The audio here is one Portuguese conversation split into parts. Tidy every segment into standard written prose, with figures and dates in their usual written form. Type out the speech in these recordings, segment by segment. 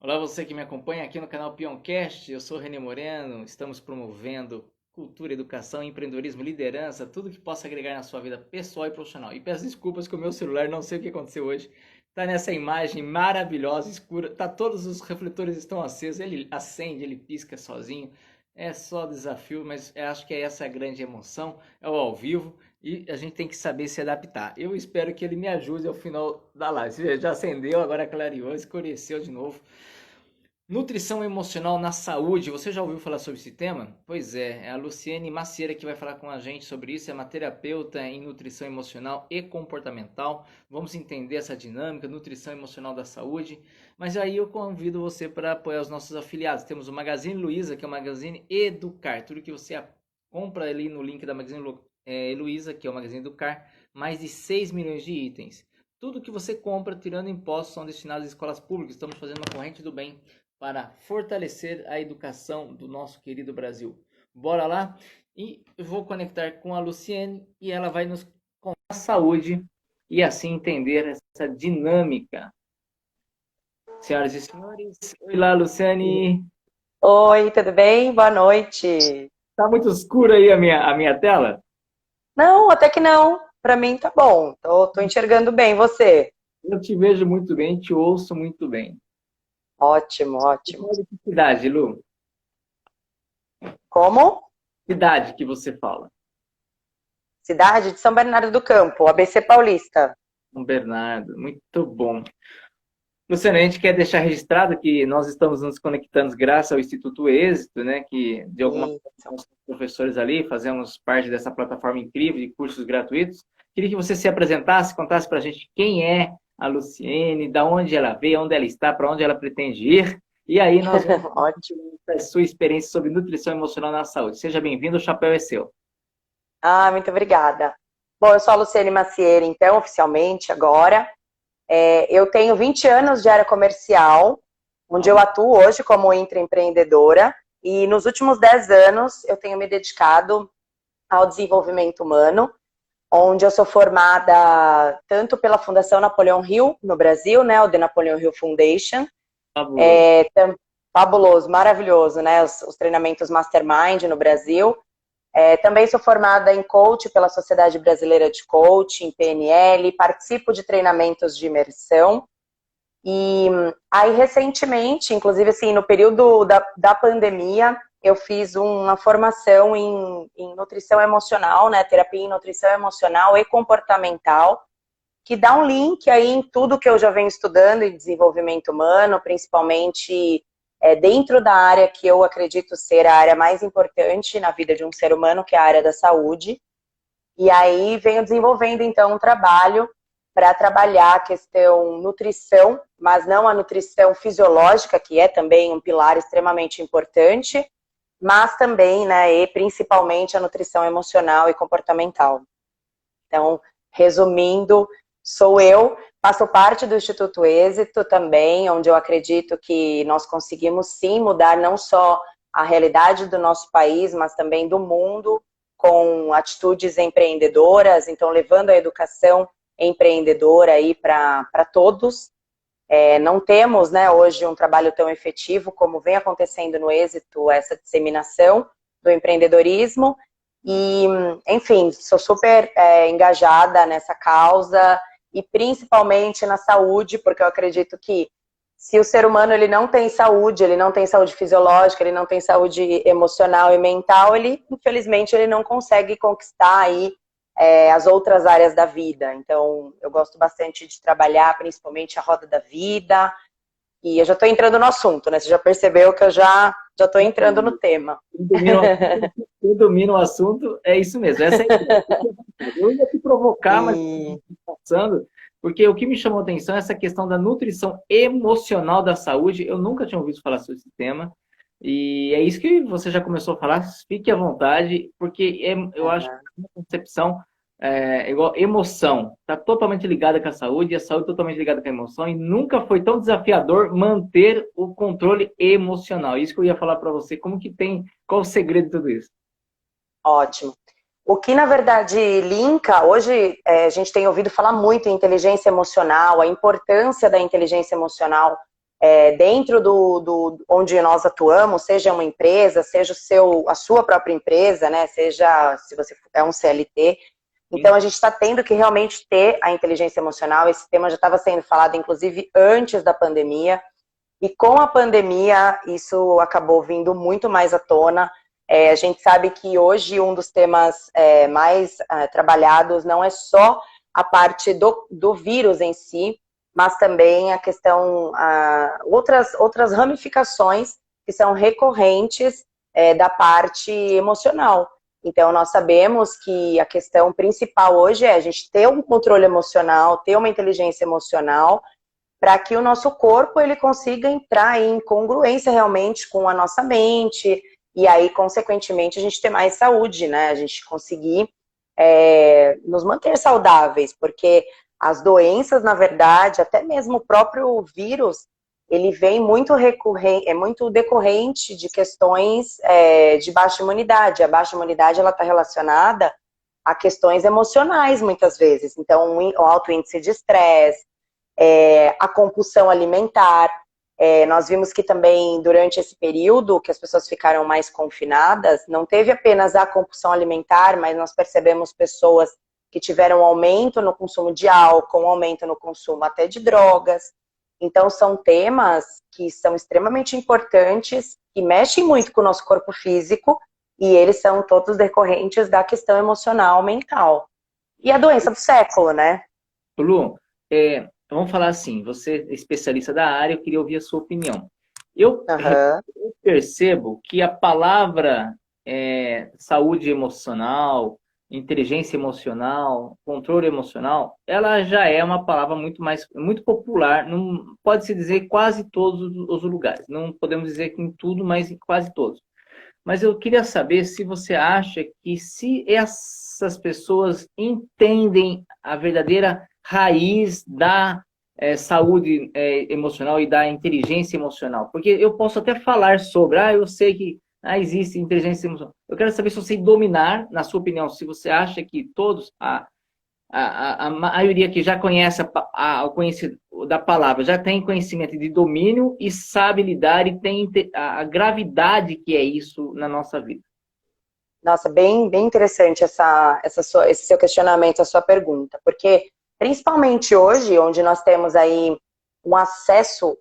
Olá, você que me acompanha aqui no canal Peoncast. Eu sou René Moreno. Estamos promovendo cultura, educação, empreendedorismo, liderança, tudo que possa agregar na sua vida pessoal e profissional. E peço desculpas que o meu celular, não sei o que aconteceu hoje, tá nessa imagem maravilhosa, escura, tá todos os refletores estão acesos, ele acende, ele pisca sozinho. É só desafio, mas eu acho que é essa a grande emoção, é o ao vivo e a gente tem que saber se adaptar. Eu espero que ele me ajude ao final da live. Você vê, já acendeu, agora clareou, escureceu de novo. Nutrição emocional na saúde, você já ouviu falar sobre esse tema? Pois é a Luciene Macieira que vai falar com a gente sobre isso, é uma terapeuta em nutrição emocional e comportamental. Vamos entender essa dinâmica, nutrição emocional da saúde. Mas aí eu convido você para apoiar os nossos afiliados. Temos o Magazine Luiza, que é o Magazine Educar, tudo que você compra ali no link da Magazine Luiza, que é o Magazine Educar, mais de 6 milhões de itens. Tudo que você compra, tirando impostos, são destinados às escolas públicas. Estamos fazendo uma corrente do bem para fortalecer a educação do nosso querido Brasil. Bora lá? E eu vou conectar com a Luciene e ela vai nos contar a saúde e assim entender essa dinâmica. Senhoras e senhores, oi lá, Luciane. Oi, tudo bem? Boa noite. Tá muito escuro aí a minha tela? Não, até que não. Para mim tá bom. Tô enxergando bem você. Eu te vejo muito bem, te ouço muito bem. Ótimo, Você ótimo. fala de que cidade, Lu? Como? Cidade que você fala? Cidade de São Bernardo do Campo, ABC Paulista. São Bernardo, muito bom. Luciana, a gente quer deixar registrado que nós estamos nos conectando graças ao Instituto Êxito, né? Que de alguma Isso. forma nós somos professores ali, fazemos parte dessa plataforma incrível de cursos gratuitos. Queria que você se apresentasse, contasse para a gente quem é a Luciene, da onde ela veio, onde ela está, para onde ela pretende ir. E aí nós vamos Ótimo. a sua experiência sobre nutrição emocional na saúde. Seja bem-vindo, o chapéu é seu. Ah, muito obrigada. Bom, eu sou a Luciene Macieira, então, oficialmente, agora. Eu tenho 20 anos de área comercial, onde eu atuo hoje como intraempreendedora. E nos últimos 10 anos eu tenho me dedicado ao desenvolvimento humano, onde eu sou formada tanto pela Fundação Napoleão Hill, no Brasil, né, o The Napoleon Hill Foundation, Fabuloso. fabuloso, maravilhoso, né, os treinamentos Mastermind no Brasil. Também sou formada em coach pela Sociedade Brasileira de Coaching, PNL, participo de treinamentos de imersão. E aí, recentemente, inclusive assim, no período da pandemia, eu fiz uma formação em nutrição emocional, né, terapia em nutrição emocional e comportamental, que dá um link aí em tudo que eu já venho estudando em desenvolvimento humano, principalmente dentro da área que eu acredito ser a área mais importante na vida de um ser humano, que é a área da saúde. E aí venho desenvolvendo, então, um trabalho para trabalhar a questão nutrição, mas não a nutrição fisiológica, que é também um pilar extremamente importante, mas também, né, e principalmente a nutrição emocional e comportamental. Então, resumindo, sou eu, faço parte do Instituto Êxito também, onde eu acredito que nós conseguimos sim mudar não só a realidade do nosso país, mas também do mundo, com atitudes empreendedoras, então levando a educação empreendedora aí para todos. Não temos, né, hoje um trabalho tão efetivo como vem acontecendo no Êxito, essa disseminação do empreendedorismo. E, enfim, sou super engajada nessa causa e principalmente na saúde, porque eu acredito que se o ser humano ele não tem saúde fisiológica, ele não tem saúde emocional e mental, ele, infelizmente, ele não consegue conquistar aí as outras áreas da vida. Então, eu gosto bastante de trabalhar, principalmente a roda da vida. E eu já estou entrando no assunto, né? Você já percebeu que eu já estou entrando no tema. Quem domina o assunto é isso mesmo. Essa é a ideia. Eu ia te provocar, mas E... passando, porque o que me chamou a atenção é essa questão da nutrição emocional da saúde. Eu nunca tinha ouvido falar sobre esse tema. E é isso que você já começou a falar. Fique à vontade, porque eu acho que a minha concepção é igual emoção. Está totalmente ligada com a saúde e a saúde totalmente ligada com a emoção. E nunca foi tão desafiador manter o controle emocional. Isso que eu ia falar para você. Como que tem, qual o segredo de tudo isso? Ótimo. O que, na verdade, linka, hoje a gente tem ouvido falar muito em inteligência emocional, a importância da inteligência emocional dentro onde nós atuamos, seja uma empresa, seja a sua própria empresa, né? Seja se você é um CLT. Então, a gente está tendo que realmente ter a inteligência emocional. Esse tema já estava sendo falado, inclusive, antes da pandemia. E com a pandemia, isso acabou vindo muito mais à tona. A gente sabe que hoje um dos temas mais trabalhados não é só a parte do vírus em si, mas também a questão, outras ramificações que são recorrentes da parte emocional. Então, nós sabemos que a questão principal hoje é a gente ter um controle emocional, ter uma inteligência emocional, para que o nosso corpo ele consiga entrar em congruência realmente com a nossa mente, e aí, consequentemente, a gente ter mais saúde, né? A gente conseguir nos manter saudáveis, porque as doenças, na verdade, até mesmo o próprio vírus, ele vem muito muito decorrente de questões de baixa imunidade. A baixa imunidade, ela está relacionada a questões emocionais, muitas vezes. Então, o alto índice de estresse, a compulsão alimentar. Nós vimos que também, durante esse período que as pessoas ficaram mais confinadas, não teve apenas a compulsão alimentar, mas nós percebemos pessoas que tiveram um aumento no consumo de álcool, um aumento no consumo até de drogas. Então, são temas que são extremamente importantes, que mexem muito com o nosso corpo físico, e eles são todos decorrentes da questão emocional, mental. E a doença do século, né? Lu, vamos falar assim, você é especialista da área, eu queria ouvir a sua opinião. Eu percebo que a palavra saúde emocional, inteligência emocional, controle emocional, ela já é uma palavra muito popular, não pode-se dizer quase todos os lugares. Não podemos dizer que em tudo, mas em quase todos. Mas eu queria saber se você acha que se essas pessoas entendem a verdadeira raiz da saúde emocional e da inteligência emocional. Porque eu posso até falar sobre, eu sei que existe inteligência emocional. Eu quero saber se você dominar, na sua opinião, se você acha que todos, a maioria que já conhece o conhecimento da palavra, já tem conhecimento de domínio e sabe lidar e tem a gravidade que é isso na nossa vida. Nossa, bem interessante esse seu questionamento, a sua pergunta, porque principalmente hoje, onde nós temos aí um acesso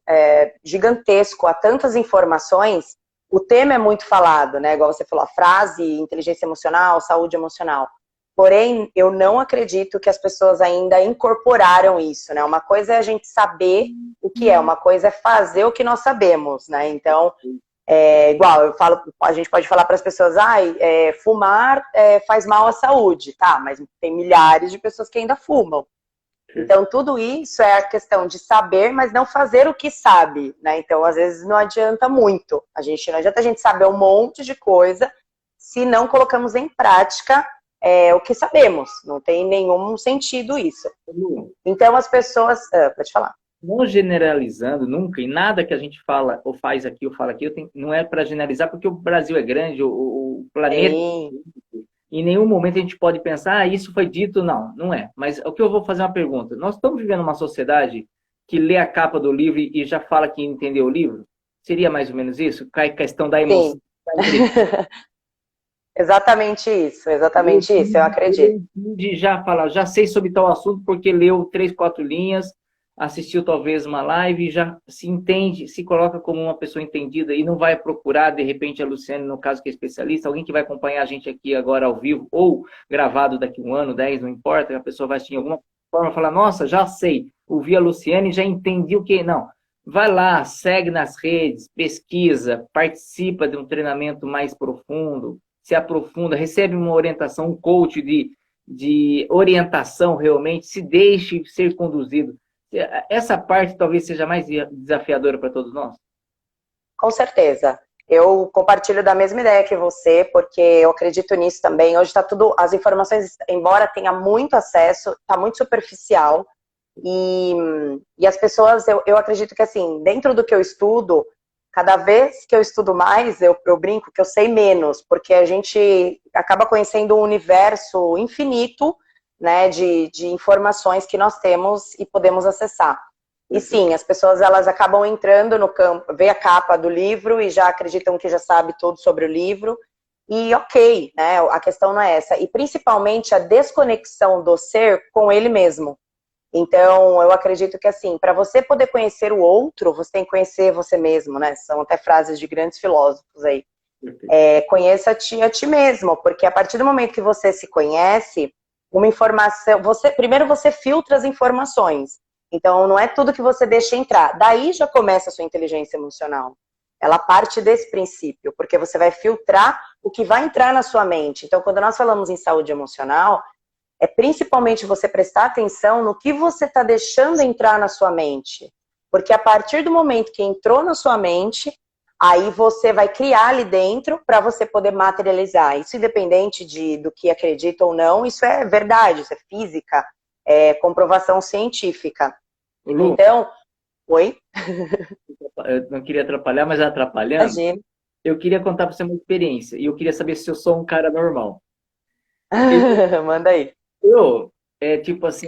gigantesco a tantas informações, o tema é muito falado, né? Igual você falou, a frase inteligência emocional, saúde emocional. Porém, eu não acredito que as pessoas ainda incorporaram isso, né? Uma coisa é a gente saber o que é, uma coisa é fazer o que nós sabemos, né? Então, igual, a gente pode falar para as pessoas, fumar faz mal à saúde, tá? Mas tem milhares de pessoas que ainda fumam. Então, tudo isso é a questão de saber, mas não fazer o que sabe, né? Então, às vezes, não adianta muito. Não adianta a gente saber um monte de coisa se não colocamos em prática o que sabemos. Não tem nenhum sentido isso. Então, as pessoas... pode falar. Não generalizando nunca, e nada que a gente fala ou faz aqui ou fala aqui, não é para generalizar, porque o Brasil é grande, o planeta... Em nenhum momento a gente pode pensar, isso foi dito, não é. Mas o que eu vou fazer uma pergunta. Nós estamos vivendo uma sociedade que lê a capa do livro e já fala que entendeu o livro? Seria mais ou menos isso? Cai a questão da emoção. Exatamente isso, eu acredito. Já sei sobre tal assunto porque leu 3, 4 linhas, assistiu talvez uma live, já se entende, se coloca como uma pessoa entendida e não vai procurar, de repente, a Luciane, no caso que é especialista, alguém que vai acompanhar a gente aqui agora ao vivo ou gravado daqui 1 ano, 10, não importa, a pessoa vai assistir de alguma forma falar, nossa, já sei, ouvi a Luciane, já entendi o que... Não, vai lá, segue nas redes, pesquisa, participa de um treinamento mais profundo, se aprofunda, recebe uma orientação, um coach de orientação realmente, se deixe ser conduzido. Essa parte talvez seja mais desafiadora para todos nós? Com certeza. Eu compartilho da mesma ideia que você, porque eu acredito nisso também. Hoje está tudo, as informações, embora tenha muito acesso, está muito superficial. E as pessoas, eu acredito que assim, dentro do que eu estudo, cada vez que eu estudo mais, eu brinco que eu sei menos, porque a gente acaba conhecendo um universo infinito, né, de informações que nós temos e podemos acessar. E sim, as pessoas elas acabam entrando no campo, vê a capa do livro e já acreditam que já sabe tudo sobre o livro. E ok, né? A questão não é essa. E principalmente a desconexão do ser com ele mesmo. Então, eu acredito que assim, para você poder conhecer o outro, você tem que conhecer você mesmo, né? São até frases de grandes filósofos aí. Conheça a ti mesmo, porque a partir do momento que você se conhece, uma informação, primeiro você filtra as informações. Então, não é tudo que você deixa entrar. Daí já começa a sua inteligência emocional. Ela parte desse princípio, porque você vai filtrar o que vai entrar na sua mente. Então, quando nós falamos em saúde emocional, é principalmente você prestar atenção no que você está deixando entrar na sua mente. Porque a partir do momento que entrou na sua mente, aí você vai criar ali dentro para você poder materializar. Isso independente do que acredita ou não, isso é verdade, isso é física, é comprovação científica. Lu, então, oi? Eu não queria atrapalhar, mas atrapalhando, Imagina. eu queria contar para você uma experiência. E eu queria saber se eu sou um cara normal. Manda aí. Tipo assim,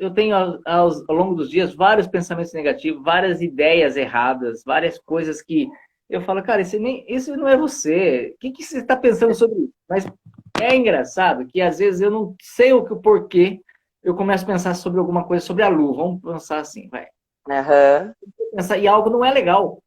eu tenho ao longo dos dias vários pensamentos negativos, várias ideias erradas, várias coisas que eu falo, cara, isso não é você. O que você está pensando sobre isso? Mas é engraçado que às vezes eu não sei o porquê eu começo a pensar sobre alguma coisa, sobre a Lu. Vamos pensar assim, vai. Uhum. Pensar, e algo não é legal.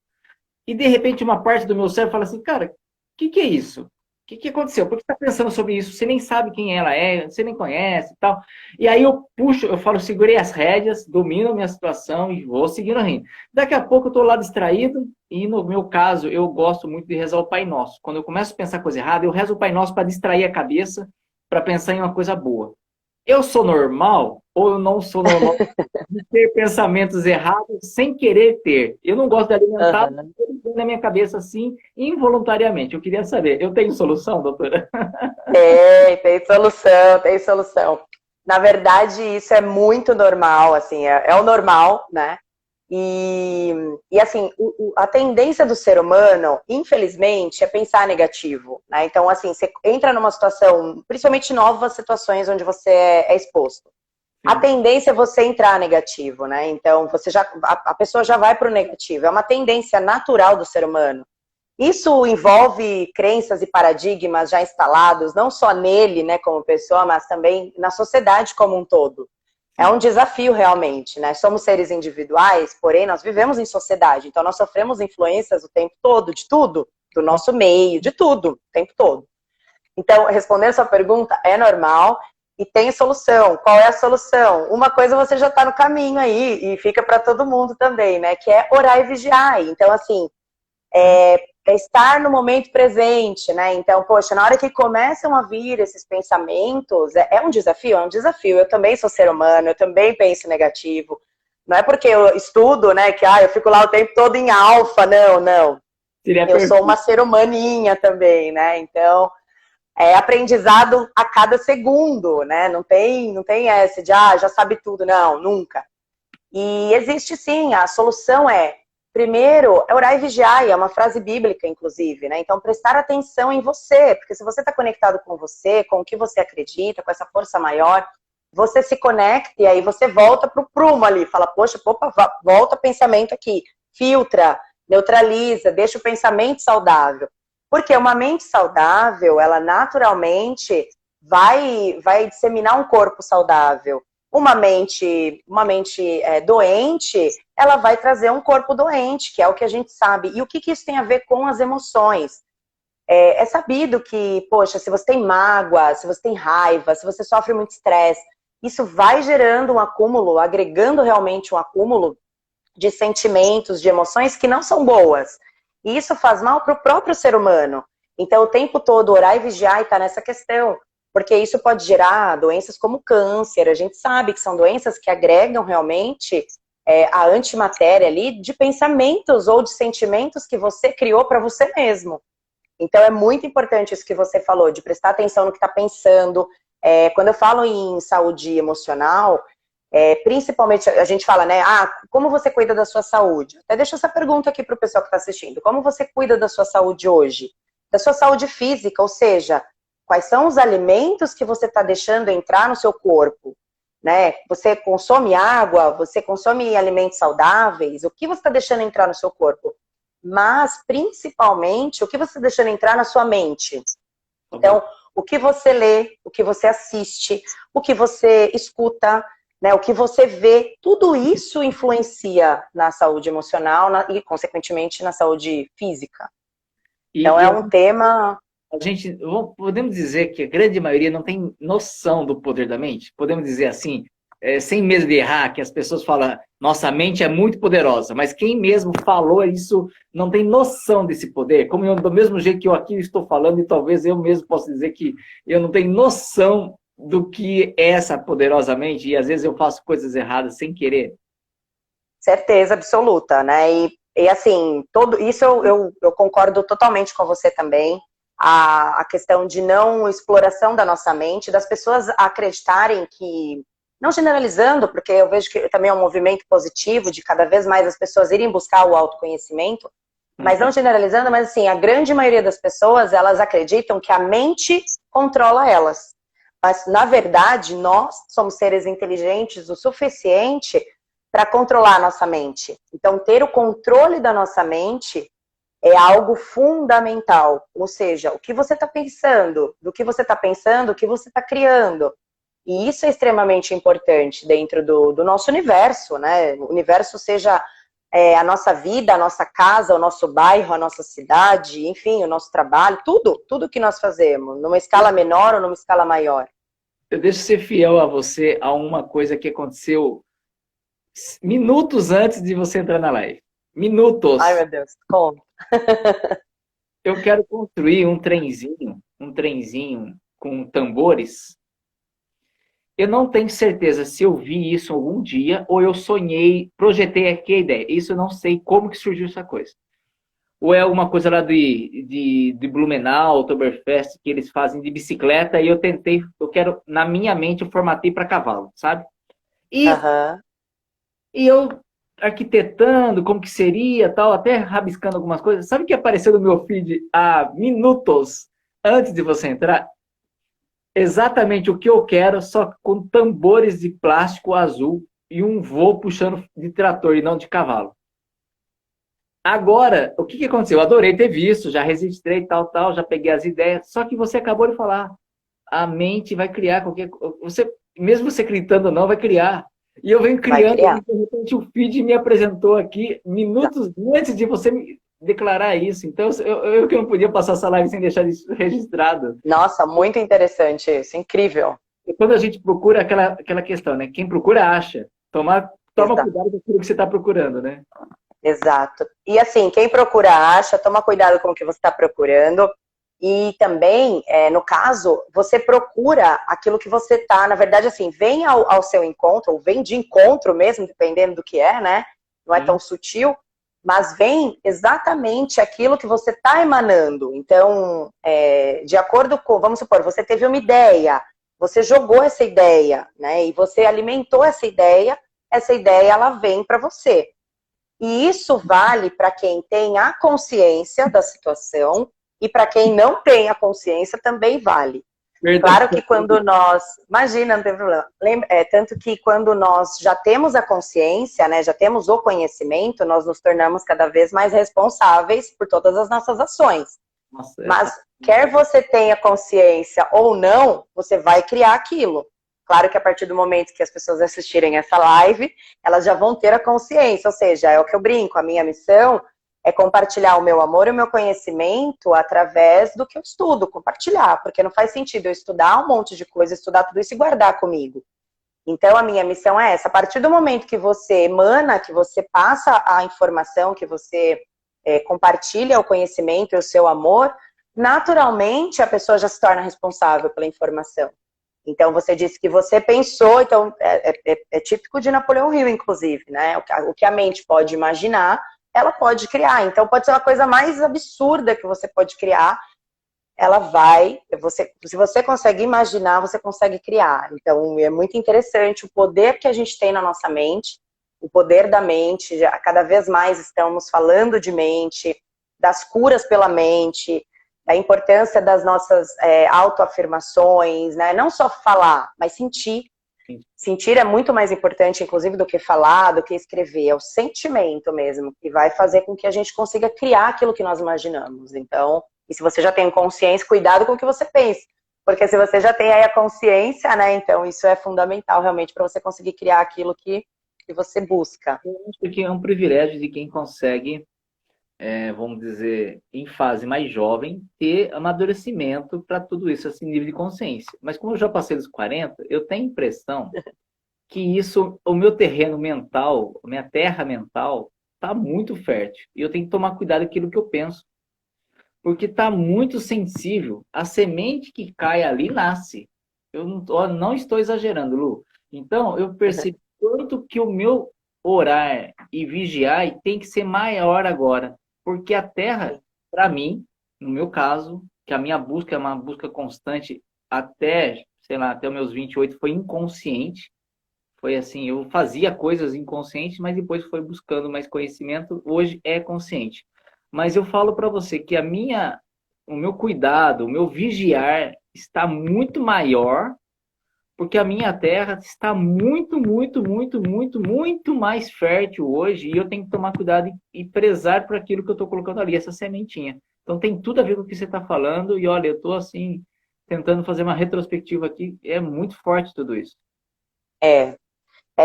E de repente uma parte do meu cérebro fala assim, cara, o que é isso? O que aconteceu? Por que você está pensando sobre isso? Você nem sabe quem ela é, você nem conhece e tal. E aí eu puxo, eu falo, segurei as rédeas, domino a minha situação e vou seguindo a rindo. Daqui a pouco eu estou lá distraído e no meu caso eu gosto muito de rezar o Pai Nosso. Quando eu começo a pensar coisa errada, eu rezo o Pai Nosso para distrair a cabeça, para pensar em uma coisa boa. Eu sou normal ou eu não sou normal de ter pensamentos errados sem querer ter? Eu não gosto de alimentar na minha cabeça assim, involuntariamente. Eu queria saber, eu tenho solução, doutora? Tem solução, tem solução. Na verdade, isso é muito normal, assim, é o normal, né? E assim, a tendência do ser humano, infelizmente, é pensar negativo, né? Então, assim, você entra numa situação, principalmente novas situações onde você é exposto. A tendência é você entrar negativo, né? Então, a pessoa já vai para o negativo. É uma tendência natural do ser humano. Isso envolve crenças e paradigmas já instalados, não só nele, né, como pessoa, mas também na sociedade como um todo. É um desafio realmente, né? Somos seres individuais, porém nós vivemos em sociedade, então nós sofremos influências o tempo todo, de tudo, do nosso meio, de tudo, o tempo todo. Então, respondendo a sua pergunta, é normal e tem solução. Qual é a solução? Uma coisa você já está no caminho aí, e fica para todo mundo também, né? Que é orar e vigiar. Então, assim, é estar no momento presente, né? Então, poxa, na hora que começam a vir esses pensamentos, é um desafio, é um desafio. Eu também sou ser humano, eu também penso negativo. Não é porque eu estudo, né, que eu fico lá o tempo todo em alfa, não. Eu sou uma ser humaninha também, né? Então, é aprendizado a cada segundo, né? Não tem essa de, já sabe tudo. Não, nunca. E existe sim, a solução primeiro, é orar e vigiar, é uma frase bíblica, inclusive, né? Então, prestar atenção em você, porque se você está conectado com você, com o que você acredita, com essa força maior, você se conecta e aí você volta pro prumo ali, fala, poxa, volta pensamento aqui, filtra, neutraliza, deixa o pensamento saudável. Porque uma mente saudável, ela naturalmente vai disseminar um corpo saudável. Uma mente doente, ela vai trazer um corpo doente, que é o que a gente sabe. E o que isso tem a ver com as emoções? É sabido que, poxa, se você tem mágoa, se você tem raiva, se você sofre muito estresse, isso vai gerando um acúmulo, agregando realmente um acúmulo de sentimentos, de emoções que não são boas. E isso faz mal para o próprio ser humano. Então, o tempo todo, orar e vigiar está nessa questão. Porque isso pode gerar doenças como câncer. A gente sabe que são doenças que agregam realmente a antimatéria ali de pensamentos ou de sentimentos que você criou para você mesmo. Então, é muito importante isso que você falou, de prestar atenção no que está pensando. Quando eu falo em saúde emocional, principalmente a gente fala, né? Como você cuida da sua saúde? Até deixo essa pergunta aqui para o pessoal que está assistindo. Como você cuida da sua saúde hoje? Da sua saúde física, ou seja, quais são os alimentos que você está deixando entrar no seu corpo? né? Você consome água, você consome alimentos saudáveis, o que você está deixando entrar no seu corpo? Mas, principalmente, o que você está deixando entrar na sua mente? Então, o que você lê, o que você assiste, o que você escuta, né, o que você vê, tudo isso influencia na saúde emocional e, consequentemente, na saúde física. Então, é um tema... A gente, podemos dizer que a grande maioria não tem noção do poder da mente? Podemos dizer assim, sem medo de errar, que as pessoas falam, nossa, mente é muito poderosa, mas quem mesmo falou isso não tem noção desse poder. Como eu, do mesmo jeito que eu aqui estou falando, e talvez eu mesmo possa dizer que eu não tenho noção do que é essa poderosa mente, e às vezes eu faço coisas erradas sem querer. Certeza absoluta, né? E assim, isso eu concordo totalmente com você também. A questão de não exploração da nossa mente, das pessoas acreditarem que, não generalizando, porque eu vejo que também é um movimento positivo de cada vez mais as pessoas irem buscar o autoconhecimento, mas não generalizando, mas assim, a grande maioria das pessoas, elas acreditam que a mente controla elas. Mas, na verdade, nós somos seres inteligentes o suficiente para controlar a nossa mente. Então, ter o controle da nossa mente é algo fundamental. Ou seja, o que você está pensando, do que você está pensando, o que você está criando. E isso é extremamente importante dentro do nosso universo, né? O universo seja a nossa vida, a nossa casa, o nosso bairro, a nossa cidade, enfim, o nosso trabalho, tudo que nós fazemos, numa escala menor ou numa escala maior. Eu deixo ser fiel a você a uma coisa que aconteceu minutos antes de você entrar na live. Minutos. Ai, meu Deus, como? Eu quero construir um trenzinho com tambores. Eu não tenho certeza se eu vi isso algum dia ou eu sonhei, projetei aqui a ideia. Isso eu não sei como que surgiu essa coisa. Ou é alguma coisa lá de Blumenau, Oktoberfest, que eles fazem de bicicleta, e eu quero, na minha mente, eu formatei para cavalo, sabe? E eu arquitetando como que seria, tal, até rabiscando algumas coisas. Sabe o que apareceu no meu feed há minutos antes de você entrar? Exatamente o que eu quero, só com tambores de plástico azul e um voo puxando de trator e não de cavalo. Agora, o que aconteceu? Eu adorei ter visto, já registrei tal, já peguei as ideias, só que você acabou de falar, a mente vai criar qualquer coisa, mesmo você gritando ou não, vai criar. E eu venho criando, e de repente o feed me apresentou aqui, minutos antes de você me declarar isso. Então, eu que não podia passar essa live sem deixar isso registrado. Nossa, muito interessante isso, incrível. E quando a gente procura aquela questão, né? Quem procura, acha. Toma cuidado com aquilo que você está procurando, né? Exato. E assim, quem procura, acha, toma cuidado com o que você está procurando. E também, no caso, você procura aquilo que você tá, na verdade, assim, vem ao seu encontro, ou vem de encontro mesmo, dependendo do que é, né? Não é tão sutil, mas vem exatamente aquilo que você tá emanando. Então, de acordo com, vamos supor, você teve uma ideia, você jogou essa ideia, né? E você alimentou essa ideia ela vem para você. E isso vale para quem tem a consciência da situação, e para quem não tem a consciência também vale. Verdade. Claro que quando nós... Imagina, não tem problema. Tanto que quando nós já temos a consciência, né, já temos o conhecimento, nós nos tornamos cada vez mais responsáveis por todas as nossas ações. Nossa, mas quer você tenha consciência ou não, você vai criar aquilo. Claro que a partir do momento que as pessoas assistirem essa live, elas já vão ter a consciência. Ou seja, é o que eu brinco, a minha missão é compartilhar o meu amor e o meu conhecimento através do que eu estudo, compartilhar, porque não faz sentido eu estudar um monte de coisa, estudar tudo isso e guardar comigo. Então, a minha missão é essa. A partir do momento que você emana, que você passa a informação, que você compartilha o conhecimento e o seu amor, naturalmente a pessoa já se torna responsável pela informação. Então, você disse que você pensou, então é típico de Napoleão Hill, inclusive, né? O que a mente pode imaginar, ela pode criar. Então, pode ser uma coisa mais absurda que você pode criar, ela vai, se você consegue imaginar, você consegue criar. Então, é muito interessante o poder que a gente tem na nossa mente, o poder da mente, cada vez mais estamos falando de mente, das curas pela mente, da importância das nossas autoafirmações, né? Não só falar, mas sentir. sentir é muito mais importante, inclusive, do que falar, do que escrever. É o sentimento mesmo, que vai fazer com que a gente consiga criar aquilo que nós imaginamos. Então, e se você já tem consciência, cuidado com o que você pensa. Porque se você já tem aí a consciência, né? Então, isso é fundamental realmente para você conseguir criar aquilo que você busca. Eu acho que é um privilégio de quem consegue, vamos dizer, em fase mais jovem, ter amadurecimento para tudo isso, esse nível de consciência. Mas como eu já passei dos 40, eu tenho a impressão que isso, o meu terreno mental, a minha terra mental, está muito fértil. E eu tenho que tomar cuidado com aquilo que eu penso. Porque está muito sensível. A semente que cai ali nasce. Eu não estou exagerando, Lu. Então, eu percebi tanto que o meu orar e vigiar tem que ser maior agora. Porque a terra, para mim, no meu caso, que a minha busca é uma busca constante até, sei lá, até os meus 28, foi inconsciente. Foi assim, eu fazia coisas inconscientes, mas depois foi buscando mais conhecimento. Hoje é consciente. Mas eu falo para você que o meu cuidado, o meu vigiar está muito maior, porque a minha terra está muito, muito, muito, muito, muito mais fértil hoje, e eu tenho que tomar cuidado e prezar por aquilo que eu estou colocando ali, essa sementinha. Então tem tudo a ver com o que você está falando, e olha, eu estou assim, tentando fazer uma retrospectiva aqui, é muito forte tudo isso. É,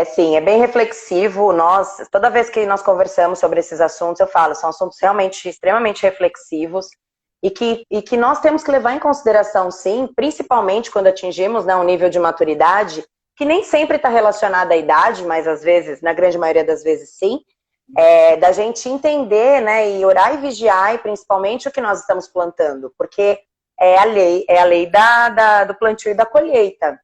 sim, é bem reflexivo. Nós, toda vez que nós conversamos sobre esses assuntos, eu falo, são assuntos realmente extremamente reflexivos e que nós temos que levar em consideração, sim, principalmente quando atingimos, né, um nível de maturidade, que nem sempre está relacionado à idade, mas às vezes, na grande maioria das vezes, sim, da gente entender, né, e orar e vigiar, e principalmente o que nós estamos plantando, porque é a lei do plantio e da colheita.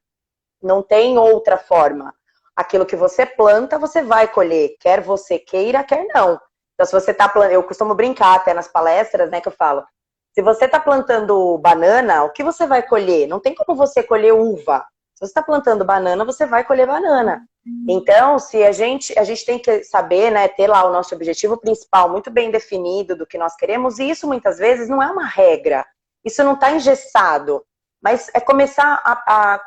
Não tem outra forma. Aquilo que você planta, você vai colher, quer você queira, quer não. Então, se você está plantando, eu costumo brincar até nas palestras, né, que eu falo, se você está plantando banana, o que você vai colher? Não tem como você colher uva. Se você está plantando banana, você vai colher banana. Então, se a gente tem que saber, né, ter lá o nosso objetivo principal muito bem definido do que nós queremos, e isso muitas vezes não é uma regra. Isso não está engessado. Mas é começar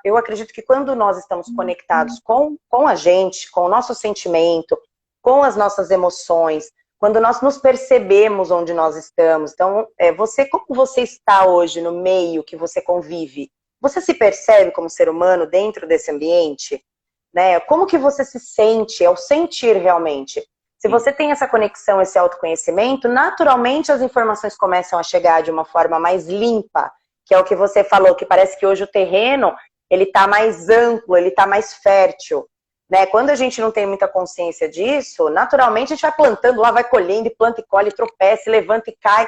eu acredito que quando nós estamos conectados com a gente, com o nosso sentimento, com as nossas emoções, quando nós nos percebemos onde nós estamos. Então, como você está hoje no meio que você convive? Você se percebe como ser humano dentro desse ambiente? Né? Como que você se sente, é o sentir realmente. Se você tem essa conexão, esse autoconhecimento, naturalmente as informações começam a chegar de uma forma mais limpa, que é o que você falou, que parece que hoje o terreno, ele está mais amplo, ele está mais fértil. Né? Quando a gente não tem muita consciência disso, naturalmente a gente vai plantando lá, vai colhendo, e planta e colhe, tropeça, levanta e cai.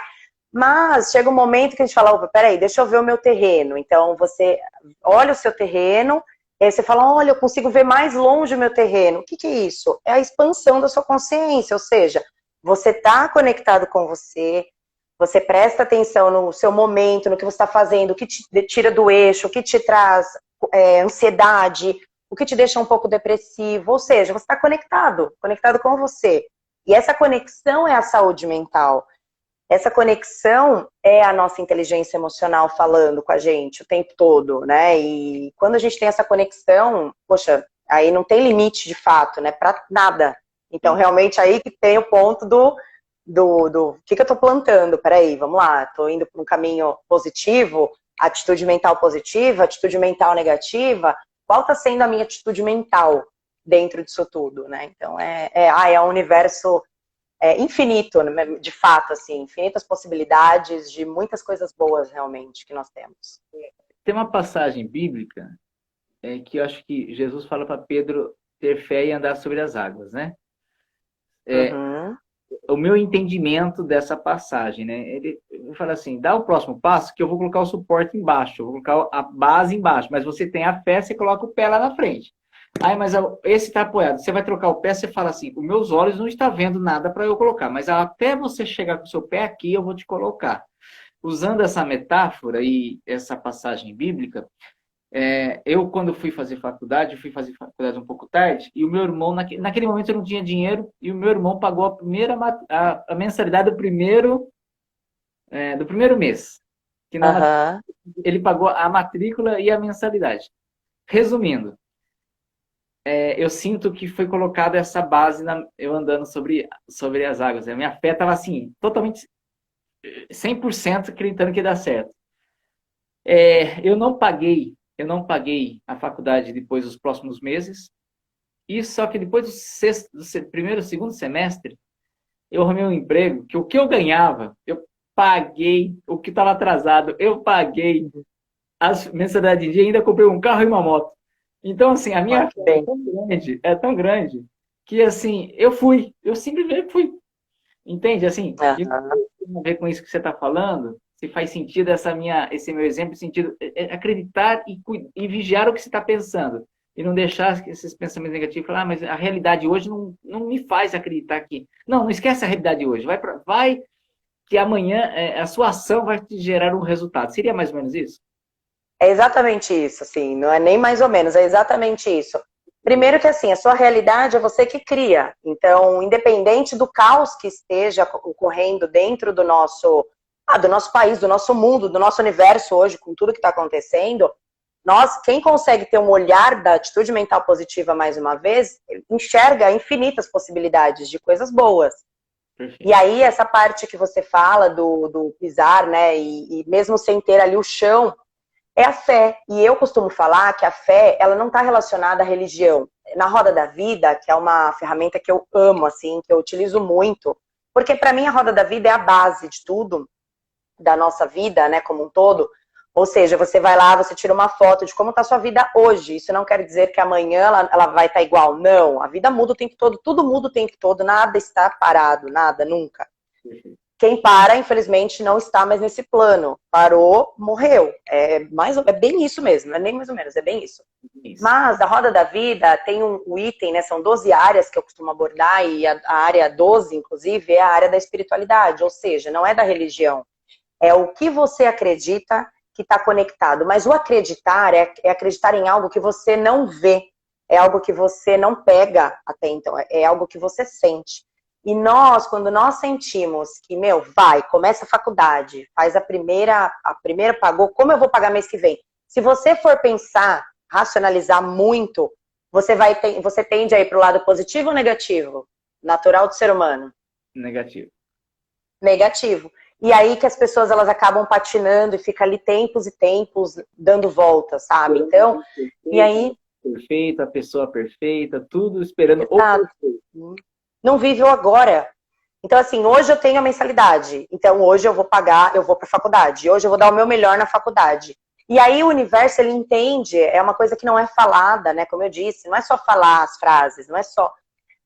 Mas chega um momento que a gente fala, opa, peraí, deixa eu ver o meu terreno. Então você olha o seu terreno, e aí você fala, olha, eu consigo ver mais longe o meu terreno. O que que é isso? É a expansão da sua consciência, ou seja, você está conectado com você presta atenção no seu momento, no que você está fazendo, o que te tira do eixo, o que te traz ansiedade, o que te deixa um pouco depressivo, ou seja, você está conectado com você. E essa conexão é a saúde mental. Essa conexão é a nossa inteligência emocional falando com a gente o tempo todo, né? E quando a gente tem essa conexão, poxa, aí não tem limite de fato, né? Para nada. Então, realmente, aí que tem o ponto do que eu tô plantando? Peraí, vamos lá, tô indo para um caminho positivo, atitude mental positiva, atitude mental negativa, qual está sendo a minha atitude mental dentro disso tudo, né? Então, é um universo infinito, de fato, assim, infinitas possibilidades de muitas coisas boas, realmente, que nós temos. Tem uma passagem bíblica que eu acho que Jesus fala para Pedro ter fé e andar sobre as águas, né? Uhum. O meu entendimento dessa passagem, né? Ele fala assim, dá o próximo passo que eu vou colocar o suporte embaixo, eu vou colocar a base embaixo, mas você tem a fé, você coloca o pé lá na frente. Aí, mas esse está apoiado, você vai trocar o pé, você fala assim, os meus olhos não estão vendo nada para eu colocar, mas até você chegar com o seu pé aqui, eu vou te colocar. Usando essa metáfora e essa passagem bíblica, eu, quando fui fazer faculdade um pouco tarde, e o meu irmão, naquele momento eu não tinha dinheiro, e o meu irmão pagou a mensalidade do primeiro mês. Que ele pagou a matrícula e a mensalidade. Resumindo, eu sinto que foi colocada essa base eu andando sobre as águas. A minha fé estava assim, totalmente 100% acreditando que ia dar certo. Eu não paguei a faculdade depois dos próximos meses, e só que depois do primeiro, segundo semestre, eu arrumei um emprego que o que eu ganhava, eu paguei o que estava atrasado, eu paguei as mensalidades de dia e ainda comprei um carro e uma moto. Então, assim, a Olha minha que fé bem. é tão grande, que, assim, eu simplesmente fui. Entende? Assim, e Aham. tem a ver com isso que você está falando, se faz sentido esse meu exemplo, sentido acreditar e vigiar o que você está pensando. E não deixar esses pensamentos negativos falar, mas a realidade hoje não me faz acreditar que. Não esquece a realidade hoje. Vai que amanhã a sua ação vai te gerar um resultado. Seria mais ou menos isso? É exatamente isso, assim, não é nem mais ou menos, é exatamente isso. Primeiro que assim, a sua realidade é você que cria. Então, independente do caos que esteja ocorrendo dentro do nosso país, do nosso mundo, do nosso universo hoje, com tudo que está acontecendo, quem consegue ter um olhar da atitude mental positiva mais uma vez, enxerga infinitas possibilidades de coisas boas. E Perfeito. aí, essa parte que você fala do pisar, né, e mesmo sem ter ali o chão, é a fé. E eu costumo falar que a fé, ela não está relacionada à religião. Na Roda da Vida, que é uma ferramenta que eu amo, assim, que eu utilizo muito, porque para mim a Roda da Vida é a base de tudo, da nossa vida, né, como um todo. Ou seja, você vai lá, você tira uma foto de como está a sua vida hoje. Isso não quer dizer que amanhã ela vai estar igual. Não, a vida muda o tempo todo, tudo muda o tempo todo, nada está parado, nada, nunca. Perfeito. Quem para, infelizmente, não está mais nesse plano. Parou, morreu. É bem isso mesmo, não é nem mais ou menos, é bem isso. Isso. Mas a roda da vida tem um item, né? São 12 áreas que eu costumo abordar, e a área 12, inclusive, é a área da espiritualidade, ou seja, não é da religião. É o que você acredita que está conectado. Mas o acreditar é acreditar em algo que você não vê, é algo que você não pega até então, é algo que você sente. E quando nós sentimos que, começa a faculdade, faz a primeira pagou, como eu vou pagar mês que vem? Se você for pensar, racionalizar muito, você tende a ir para o lado positivo ou negativo? Natural do ser humano. Negativo. Negativo. E aí que as pessoas elas acabam patinando e fica ali tempos e tempos dando voltas, sabe? Então, e Perfeito, aí, perfeito, a pessoa perfeita, tudo esperando o exato, perfeito. não vive o agora. Então, assim, hoje eu tenho a mensalidade. Então, hoje eu vou pagar, eu vou para a faculdade. Hoje eu vou dar o meu melhor na faculdade. E aí o universo, ele entende, é uma coisa que não é falada, né? Como eu disse, não é só falar as frases, não é só.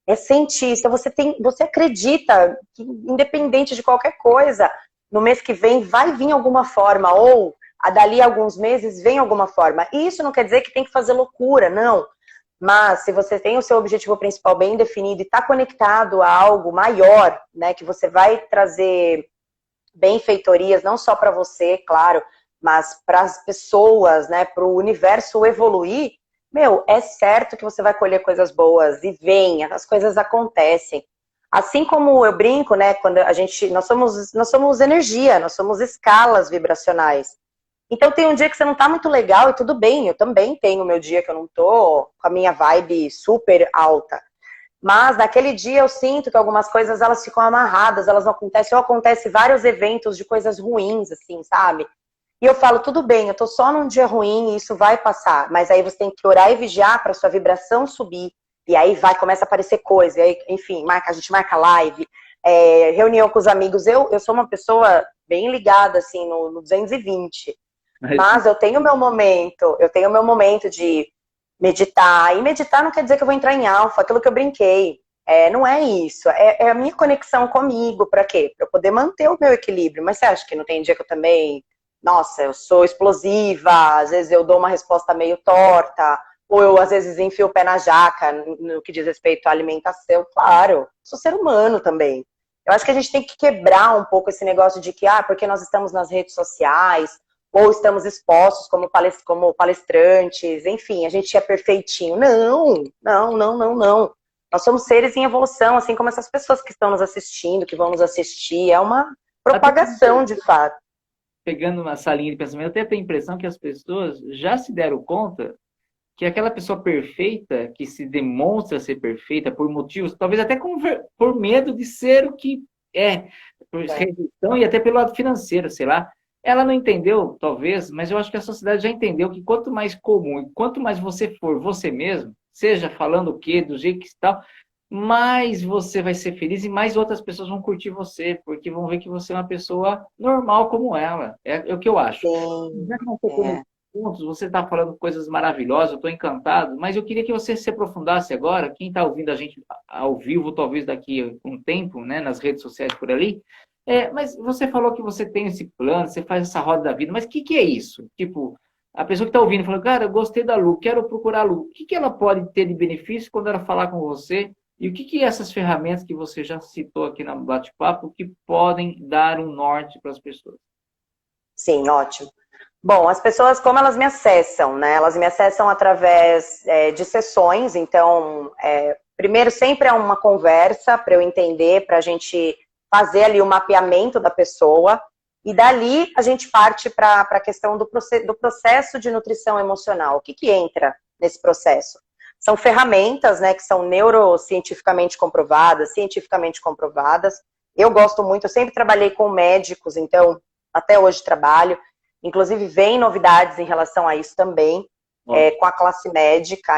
É sentir. Então, você acredita que, independente de qualquer coisa, no mês que vem vai vir alguma forma, ou dali a alguns meses vem alguma forma. E isso não quer dizer que tem que fazer loucura, não. Mas se você tem o seu objetivo principal bem definido e está conectado a algo maior, né, que você vai trazer benfeitorias, não só para você, claro, mas para as pessoas, né, para o universo evoluir, é certo que você vai colher coisas boas e venha, as coisas acontecem. Assim como eu brinco, né, quando nós somos energia, nós somos escalas vibracionais. Então tem um dia que você não tá muito legal e tudo bem, eu também tenho o meu dia que eu não tô com a minha vibe super alta. Mas naquele dia eu sinto que algumas coisas elas ficam amarradas, elas não acontecem, ou acontecem vários eventos de coisas ruins, assim, sabe? E eu falo, tudo bem, eu tô só num dia ruim e isso vai passar, mas aí você tem que orar e vigiar para sua vibração subir. E aí começa a aparecer coisa, e aí, enfim, a gente marca live, reunião com os amigos. Eu sou uma pessoa bem ligada, assim, no 220. Mas, Mas eu tenho meu momento de meditar. E meditar não quer dizer que eu vou entrar em alfa, aquilo que eu brinquei. Não é isso. É a minha conexão comigo. Para quê? Para eu poder manter o meu equilíbrio. Mas você acha que não tem dia que eu também. Nossa, eu sou explosiva, às vezes eu dou uma resposta meio torta, ou eu às vezes enfio o pé na jaca no que diz respeito à alimentação. Claro, sou ser humano também. Eu acho que a gente tem que quebrar um pouco esse negócio de que, porque nós estamos nas redes sociais, ou estamos expostos como palestrantes, enfim, a gente é perfeitinho. Não, não, não, não, não. Nós somos seres em evolução, assim como essas pessoas que estão nos assistindo, que vão nos assistir. É uma até propagação, de fato. pegando uma salinha de pensamento, eu até tenho a impressão que as pessoas já se deram conta que aquela pessoa perfeita, que se demonstra ser perfeita por motivos, talvez até por medo de ser o que é, por rejeição e até pelo lado financeiro, sei lá, ela não entendeu, talvez, mas eu acho que a sociedade já entendeu que quanto mais comum e quanto mais você for você mesmo, seja falando o quê, do jeito que está, mais você vai ser feliz e mais outras pessoas vão curtir você, porque vão ver que você é uma pessoa normal como ela. É o que eu acho. Sim, Já que nós tocamos é. pontos, você está falando coisas maravilhosas, eu estou encantado, mas eu queria que você se aprofundasse agora, quem está ouvindo a gente ao vivo, talvez daqui a um tempo, né, nas redes sociais por ali, mas você falou que você tem esse plano, você faz essa roda da vida, mas o que é isso? Tipo, a pessoa que está ouvindo falou, cara, eu gostei da Lu, quero procurar a Lu. O que ela pode ter de benefício quando ela falar com você? E o que essas ferramentas que você já citou aqui no bate-papo que podem dar um norte para as pessoas? Sim, ótimo. Bom, as pessoas, como elas me acessam, né? Elas me acessam através de sessões, então, primeiro sempre é uma conversa para eu entender, para a gente fazer ali o mapeamento da pessoa, e dali a gente parte para a questão do processo de nutrição emocional. O que entra nesse processo? São ferramentas, né, que são neurocientificamente comprovadas, cientificamente comprovadas. Eu gosto muito, eu sempre trabalhei com médicos, então, até hoje trabalho. Inclusive, vem novidades em relação a isso também, com a classe médica,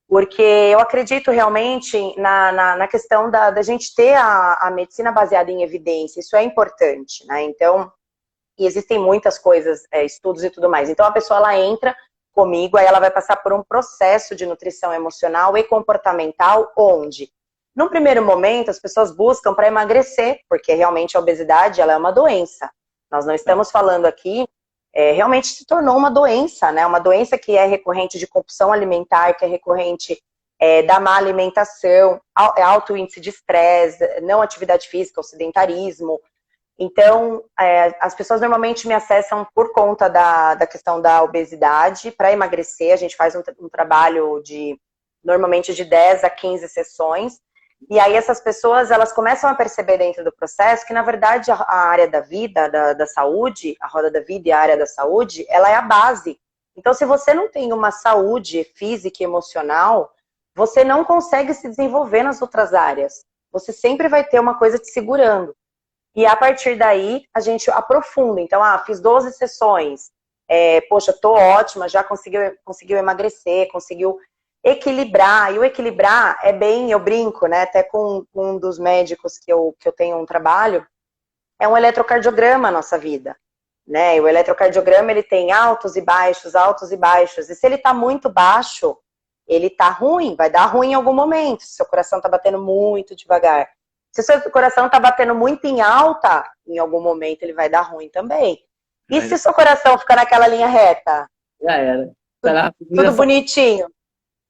porque eu acredito realmente na questão da gente ter a medicina baseada em evidência, isso é importante, né? Então, e existem muitas coisas, estudos e tudo mais. Então, a pessoa, ela entra comigo, aí ela vai passar por um processo de nutrição emocional e comportamental, onde, num primeiro momento, as pessoas buscam para emagrecer, porque realmente a obesidade, ela é uma doença. Nós não estamos falando aqui, realmente se tornou uma doença, né? Uma doença que é recorrente de compulsão alimentar, que é recorrente da má alimentação, alto índice de estresse, não atividade física, o sedentarismo. Então, as pessoas normalmente me acessam por conta da questão da obesidade para emagrecer. A gente faz um trabalho normalmente de 10 a 15 sessões. E aí essas pessoas, elas começam a perceber dentro do processo que, na verdade, a área da vida, da saúde, a roda da vida e a área da saúde, ela é a base. Então, se você não tem uma saúde física e emocional, você não consegue se desenvolver nas outras áreas. Você sempre vai ter uma coisa te segurando. E a partir daí, a gente aprofunda. Então, fiz 12 sessões. Poxa, tô ótima, já conseguiu emagrecer, conseguiu equilibrar. E o equilibrar é bem, eu brinco, né? Até com um dos médicos que eu tenho um trabalho, é um eletrocardiograma a nossa vida. Né? E o eletrocardiograma, ele tem altos e baixos, altos e baixos. E se ele tá muito baixo, ele tá ruim, vai dar ruim em algum momento, se seu coração tá batendo muito devagar. Se o seu coração está batendo muito em alta, em algum momento ele vai dar ruim também. E se o seu coração ficar naquela linha reta? Já era. Tudo bonitinho.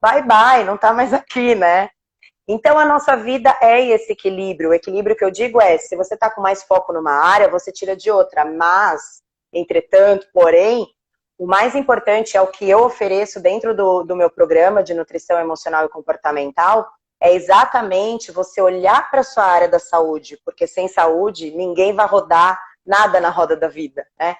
Bye, não está mais aqui, né? Então a nossa vida é esse equilíbrio. O equilíbrio que eu digo é, se você está com mais foco numa área, você tira de outra. Mas, entretanto, porém, o mais importante é o que eu ofereço dentro do meu programa de nutrição emocional e comportamental, é exatamente você olhar para a sua área da saúde, porque sem saúde ninguém vai rodar nada na roda da vida, né?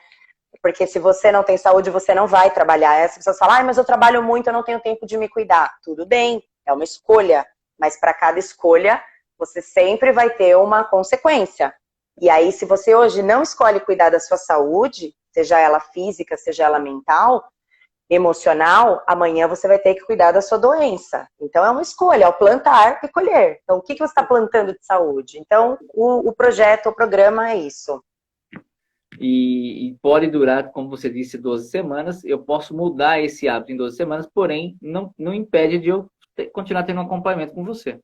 Porque se você não tem saúde, você não vai trabalhar. As pessoas falam, mas eu trabalho muito, eu não tenho tempo de me cuidar. Tudo bem, é uma escolha, mas para cada escolha, você sempre vai ter uma consequência. E aí, se você hoje não escolhe cuidar da sua saúde, seja ela física, seja ela mental, emocional, amanhã você vai ter que cuidar da sua doença. Então, é uma escolha, é o plantar e colher. Então, o que você está plantando de saúde? Então, o projeto, o programa é isso. E pode durar, como você disse, 12 semanas. Eu posso mudar esse hábito em 12 semanas, porém, não impede de eu continuar tendo um acompanhamento com você.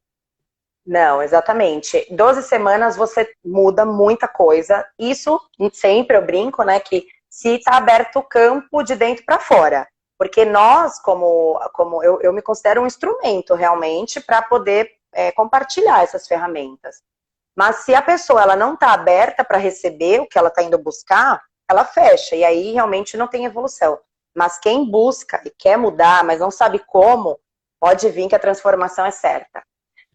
Não, exatamente. 12 semanas você muda muita coisa. Isso, sempre eu brinco, né, que se está aberto o campo de dentro para fora. Porque nós, como eu me considero um instrumento realmente para poder compartilhar essas ferramentas. Mas se a pessoa ela não está aberta para receber o que ela está indo buscar, ela fecha. E aí realmente não tem evolução. Mas quem busca e quer mudar, mas não sabe como, pode vir que a transformação é certa.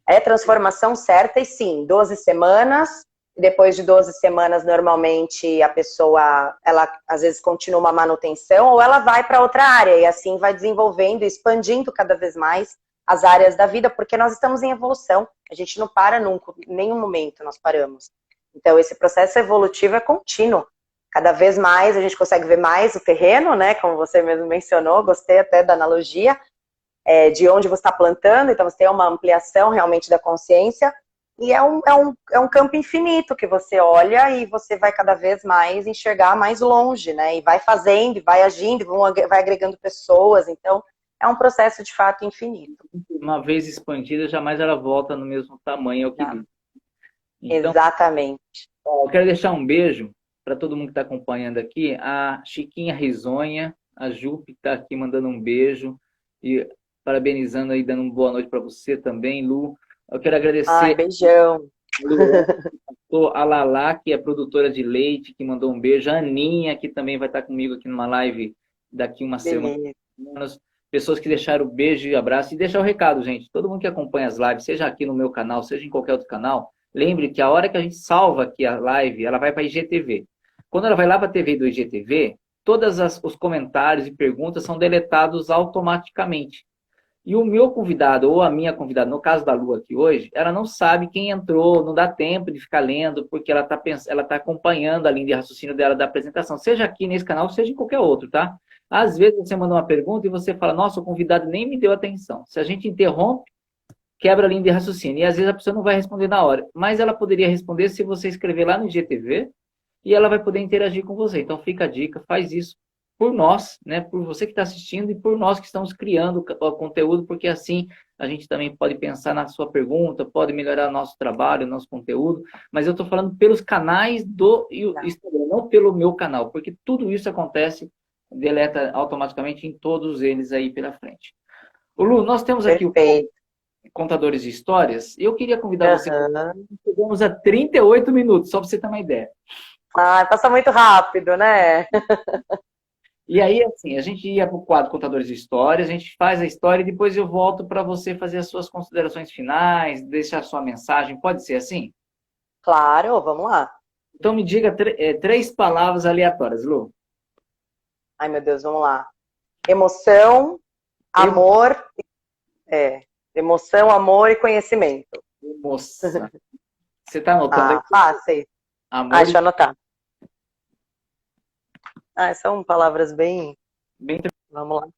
É transformação certa e sim, 12 semanas, depois de 12 semanas, normalmente, a pessoa, ela às vezes continua uma manutenção ou ela vai para outra área e assim vai desenvolvendo, expandindo cada vez mais as áreas da vida, porque nós estamos em evolução. A gente não para nunca, em nenhum momento nós paramos. Então, esse processo evolutivo é contínuo. Cada vez mais a gente consegue ver mais o terreno, né? Como você mesmo mencionou, gostei até da analogia, de onde você está plantando, então você tem uma ampliação realmente da consciência. E é um campo infinito que você olha e você vai cada vez mais enxergar mais longe, né? E vai fazendo, vai agindo, vai agregando pessoas. Então, é um processo de fato infinito. Uma vez expandida, jamais ela volta no mesmo tamanho, é o que diz. Então, exatamente. eu quero deixar um beijo para todo mundo que está acompanhando aqui. A Chiquinha Risonha, a Ju, que está aqui mandando um beijo. E parabenizando aí, dando uma boa noite para você também, Lu. Eu quero agradecer. Ai, beijão. A Lala, que é produtora de leite, que mandou um beijo. A Aninha, que também vai estar comigo aqui numa live daqui uma semana. Pessoas que deixaram beijo e abraço. E deixar o recado, gente. Todo mundo que acompanha as lives, seja aqui no meu canal, seja em qualquer outro canal, lembre que a hora que a gente salva aqui a live, ela vai para a IGTV. Quando ela vai lá para a TV do IGTV, todos os comentários e perguntas são deletados automaticamente. E o meu convidado, ou a minha convidada, no caso da Lu aqui hoje, ela não sabe quem entrou, não dá tempo de ficar lendo, porque ela está acompanhando a linha de raciocínio dela da apresentação, seja aqui nesse canal, seja em qualquer outro, tá? Às vezes você manda uma pergunta e você fala, nossa, o convidado nem me deu atenção. Se a gente interrompe, quebra a linha de raciocínio. E às vezes a pessoa não vai responder na hora. Mas ela poderia responder se você escrever lá no IGTV e ela vai poder interagir com você. Então fica a dica, faz isso por nós, né? Por você que está assistindo e por nós que estamos criando o conteúdo, porque assim a gente também pode pensar na sua pergunta, pode melhorar o nosso trabalho, o nosso conteúdo. Mas eu estou falando pelos canais do Instagram, não pelo meu canal, porque tudo isso acontece, deleta automaticamente em todos eles aí pela frente. O Lu, nós temos aqui o Contadores de Histórias. Eu queria convidar você. Chegamos a 38 minutos, só para você ter uma ideia. Ah, passa muito rápido, né? E aí, assim, a gente ia para o quadro Contadores de Histórias, a gente faz a história e depois eu volto para você fazer as suas considerações finais, deixar a sua mensagem. Pode ser assim? Claro, vamos lá. Então me diga 3 palavras aleatórias, Lu. Ai, meu Deus, vamos lá. Emoção, amor, emoção, amor e conhecimento. Emoção. Você está anotando aí? Fácil. Amor. Deixa eu anotar. São palavras bem... Vamos lá.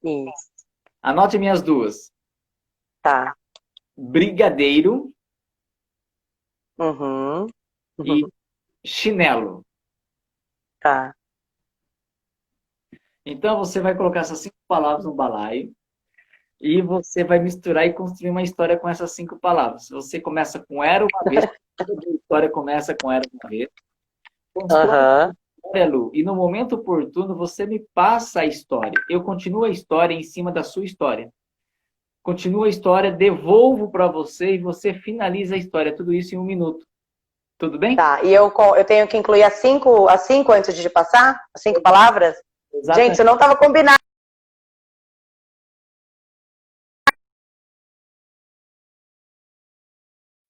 Isso. Anote minhas duas. Tá. Brigadeiro Uhum. e chinelo. Tá. Então você vai colocar essas 5 palavras no balaio e você vai misturar e construir uma história com essas 5 palavras. Você começa com era uma vez, toda a história começa com era uma vez. Lu, e no momento oportuno você me passa a história. Eu continuo a história em cima da sua história. Continuo a história, devolvo para você e você finaliza a história. Tudo isso em 1 minuto. Tudo bem? Tá, e eu tenho que incluir as 5 antes de passar? As 5 palavras? Exatamente. Gente, isso não estava combinado.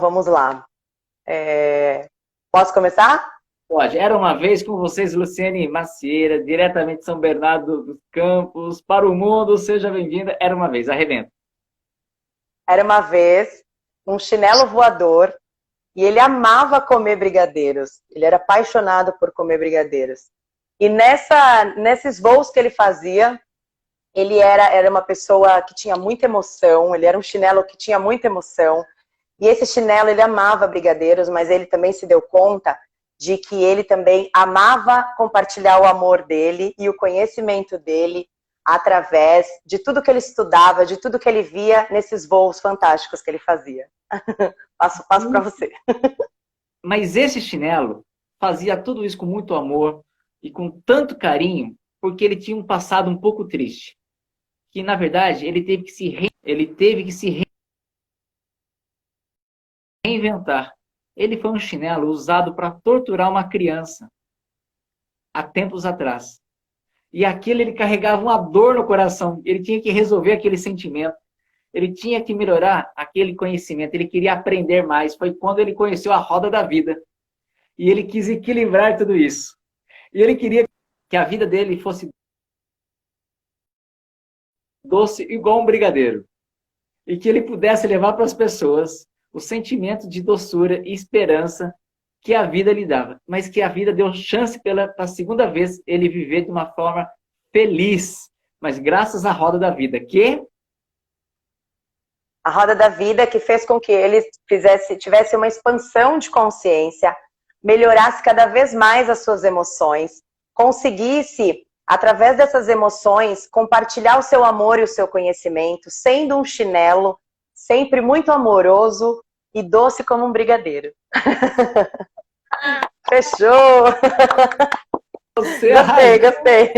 Vamos lá. Posso começar? Pode. Era uma vez com vocês, Luciane Macieira, diretamente de São Bernardo dos Campos, para o mundo. Seja bem-vinda. Era uma vez. Arrebenta. Era uma vez um chinelo voador e ele amava comer brigadeiros. Ele era apaixonado por comer brigadeiros. E nesses voos que ele fazia, ele era uma pessoa que tinha muita emoção, ele era um chinelo que tinha muita emoção. E esse chinelo, ele amava brigadeiros, mas ele também se deu conta de que ele também amava compartilhar o amor dele e o conhecimento dele através de tudo que ele estudava, de tudo que ele via nesses voos fantásticos que ele fazia. Passo para você. Mas esse chinelo fazia tudo isso com muito amor e com tanto carinho, porque ele tinha um passado um pouco triste. Que, na verdade, ele teve que se reinventar. Ele foi um chinelo usado para torturar uma criança há tempos atrás. E aquilo ele carregava uma dor no coração. Ele tinha que resolver aquele sentimento. Ele tinha que melhorar aquele conhecimento. Ele queria aprender mais. Foi quando ele conheceu a roda da vida. E ele quis equilibrar tudo isso. E ele queria que a vida dele fosse doce igual um brigadeiro. E que ele pudesse levar para as pessoas o sentimento de doçura e esperança que a vida lhe dava. Mas que a vida deu chance pela segunda vez ele viver de uma forma feliz. Mas graças à roda da vida. Que A roda da vida que fez com que ele tivesse uma expansão de consciência, melhorasse cada vez mais as suas emoções, conseguisse, através dessas emoções, compartilhar o seu amor e o seu conhecimento, sendo um chinelo, sempre muito amoroso e doce como um brigadeiro. Fechou! você Gostei.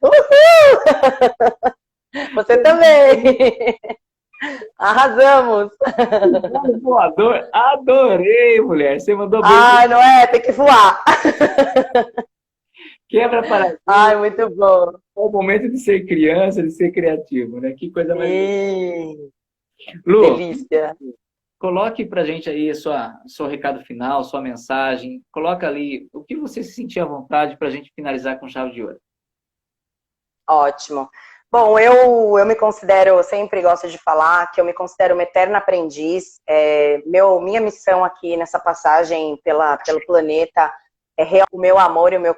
Uhul! Você também! Arrasamos! voador, adorei, mulher. Você mandou bem. Ai, não é? Tem que voar. Quebra para Ai, muito bom. o momento de ser criança, de ser criativo, né? Que coisa mais. Lu, Delícia. coloque pra gente aí seu recado final, sua mensagem. Coloca ali o que você se sentir à vontade pra gente finalizar com chave de ouro. Ótimo. Bom, eu me considero, eu sempre gosto de falar que eu me considero uma eterna aprendiz. Minha missão aqui nessa passagem pelo planeta é o meu amor e o meu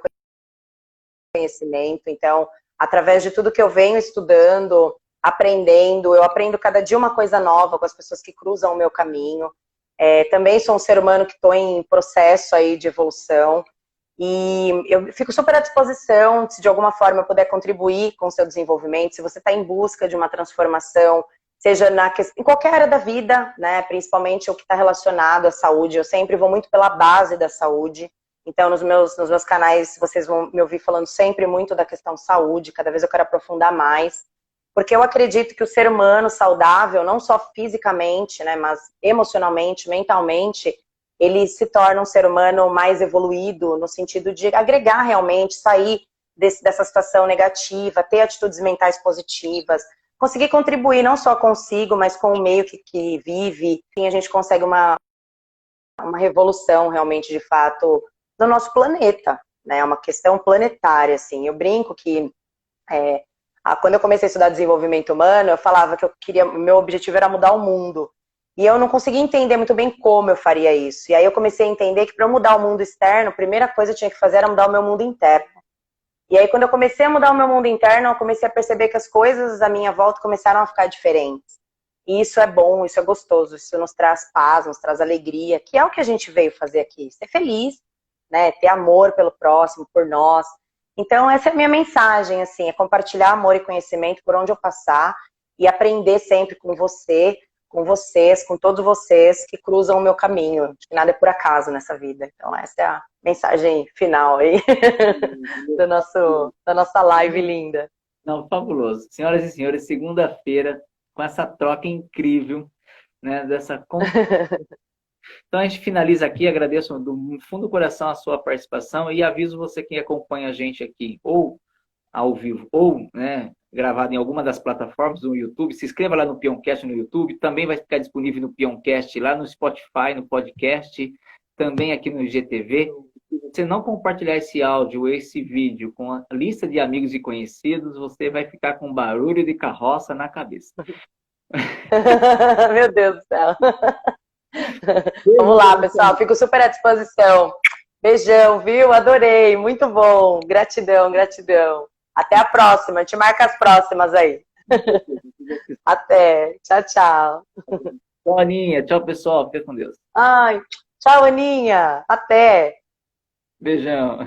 conhecimento. Então, através de tudo que eu venho estudando, aprendendo, eu aprendo cada dia uma coisa nova com as pessoas que cruzam o meu caminho. Também sou um ser humano que estou em processo aí de evolução. E eu fico super à disposição, se de alguma forma eu puder contribuir com o seu desenvolvimento, se você está em busca de uma transformação, seja em qualquer área da vida, né, principalmente o que está relacionado à saúde, eu sempre vou muito pela base da saúde, então nos meus canais vocês vão me ouvir falando sempre muito da questão saúde, cada vez eu quero aprofundar mais, porque eu acredito que o ser humano saudável, não só fisicamente, né, mas emocionalmente, mentalmente, ele se torna um ser humano mais evoluído, no sentido de agregar realmente, sair dessa situação negativa, ter atitudes mentais positivas, conseguir contribuir não só consigo, mas com o meio que vive. Assim, a gente consegue uma revolução realmente, de fato, do nosso planeta, né? É uma questão planetária, assim. Eu brinco que quando eu comecei a estudar desenvolvimento humano, eu falava que meu objetivo era mudar o mundo. E eu não conseguia entender muito bem como eu faria isso. E aí eu comecei a entender que para eu mudar o mundo externo, a primeira coisa que eu tinha que fazer era mudar o meu mundo interno. E aí quando eu comecei a mudar o meu mundo interno, eu comecei a perceber que as coisas à minha volta começaram a ficar diferentes. E isso é bom, isso é gostoso, isso nos traz paz, nos traz alegria, que é o que a gente veio fazer aqui. Ser feliz, né? Ter amor pelo próximo, por nós. Então essa é a minha mensagem, assim, é compartilhar amor e conhecimento por onde eu passar e aprender sempre com você, com vocês, com todos vocês que cruzam o meu caminho. Acho que nada é por acaso nessa vida. Então essa é a mensagem final aí da nossa live linda. Não, fabuloso. Senhoras e senhores, segunda-feira, com essa troca incrível, né, Então a gente finaliza aqui, agradeço do fundo do coração a sua participação e aviso você que acompanha a gente aqui, ou ao vivo, ou, né, gravado em alguma das plataformas do YouTube. Se inscreva lá no Peoncast no YouTube, também vai ficar disponível no Peoncast lá no Spotify, no podcast, também aqui no IGTV. Se você não compartilhar esse áudio, esse vídeo com a lista de amigos e conhecidos, você vai ficar com barulho de carroça na cabeça. Meu Deus do céu. Vamos lá, pessoal. Fico super à disposição. Beijão, viu? Adorei. Muito bom. Gratidão, gratidão. Até a próxima. Te marca as próximas aí. Até. Tchau, tchau. Tchau, Aninha. Tchau, pessoal. Fica com Deus. Ai, tchau, Aninha. Até. Beijão.